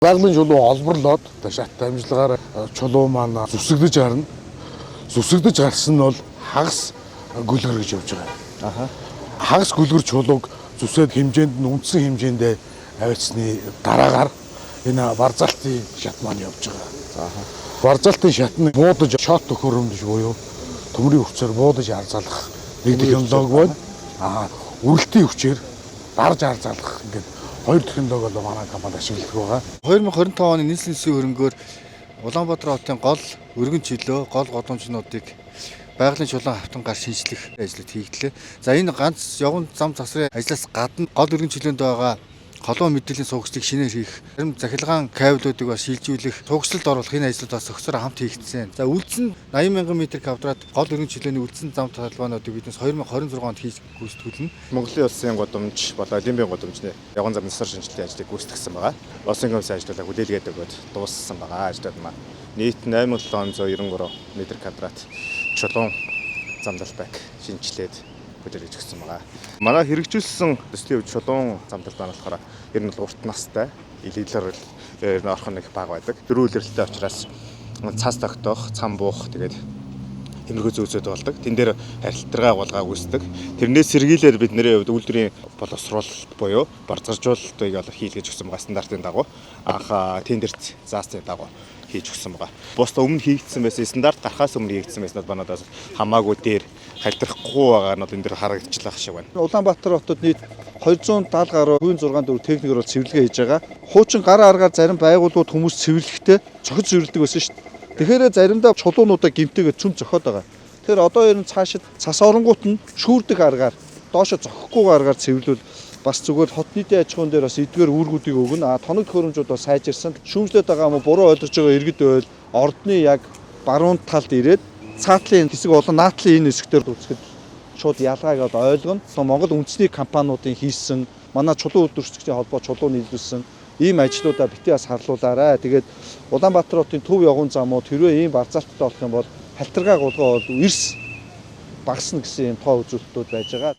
Байгалийн чулуу олборлоод шаттай амжилтгаар чулуу маань зүсэгдэж харна. Зүсэгдэж гарсан нь бол хагас гүлгэр гэж явж байгаа. Хагас гүлгэр чулууг зүсээд хэмжээнд нь үндсэн хэмжээндээ авчсны дараагаар энэ барзалтын шат маань явж байгаа. Барзалтын шат нь буудаж шот төхөөрөмж буюу төмрийн хүчээр буудаж арзалах нэг технологи байна. Үрэлтийн хүчээр дарж арзалах ингээд хоёр технологи бол манай компани ашигладаг байгаа. 2025 оны нийслэлийн засгийн хөрөнгөөр Улаанбаатар хотын гол өргөн чөлөө, гол годомжнуудыг байгалийн чулуун хавтангаар шинжлэх ажлууд хийгдлээ. За энэ ганц явган зам засрын ажлаас гадна гол өргөн чөлөөнд байгаа холбоо мэдээллийн суугчдыг шинээр хийх, зарим захилгаан кабелуудыг бас шилжүүлэх, суугчлалд оруулах энэ ажлууд бас өгсөөр хамт хийгдсэн. За үлдсэн 80,000 м2-д гол өргөн чөлөөний үлдсэн зам талбаануудыг биднес 2026 онд хийж гүйцэтгүүлнэ. Монголын улсын годомж болоо Олимпийн годомжны явган замын засар шинжилгээ ажлыг гүйцэтгэсэн байгаа. Улсын комиссын ажлуудаа хүлээлгээд өгөөд дууссан байгаа. Ажлууд маань нийт 8793 м2 чулуун замдалбайг шинжилээд бүлэглэж өгсөн байгаа. Манай хэрэгжүүлсэн төслийн чулуун замдал байна болохоор ер нь урт настай, илэглэр орхон нэг баг байдаг. Дөрвөн үлрэлттэй учраас цас тогтоох, цам буух тэгээд тиймэрхүү зүйлсүүд болдог. Тэн дээр харилцаа агуулга үүсдэг. Тэрнээс сэргийлээд бид нэрээ үйлдвэрийн боловсруулалт буюу барзаржуулалтыг хийлгэж өгсөн байгаа стандартын дагуу анх тендерт заасны дагуу хийж өгсөн байгаа. Бусдаа өмнө хийгдсэн байсан стандарт гарахаас өмнө хийгдсэн байснууд банадаас хамаагүй дээр халтрахгүй байгаа нь энэ дэр харагдчихлаа шиг байна. Улаанбаатар хотод нийт 270 гаруй хувийн 6 дөрөв техникээр бол цэвэрлэгээ хийж байгаа. Хуучин гар аргаар зарим байгууллагууд хүмүүс цэвэрлэхдээ цохиж цэвэрлдэг байсан шүү дээ. Тэгэхээр заримдаа чулуунуудаа гимтээгээ цөм зохиод байгаа. Тэгэхээр одоо ер нь цаашид цас оронгууд нь шүүрдэг аргаар доошо зохихгүй аргаар цэвэрлүүл бас зүгээр хот нийтийн аж ахуйн дээр бас эдгээр үүргүүдийг өгнө. Тоног төхөөрөмжүүд бас сайжирсан. Шүүмжлээд байгаа юм уу буруу ойлгож байгаа иргэд байвал ордны яг баруун талд ирээд цаатлын хэсэг болон наатлын энэ хэсгээр үзэхэд шууд ялгааг ойлгоно. Монгол үндэсний компаниудын хийсэн манай чулуун үйлдвэрчдийн холбоо чулуу нийлүүлсэн ийм ажлуудаа битгий бас харлуулаарай. Тэгээд Улаанбаатар хотын төв явган замууд хэрвээ ийм барзалттай болох юм бол халтаргаа гулгаа бол эрс багасна гэсэн юм тоо үзүүлэлтүүд байж байгаа.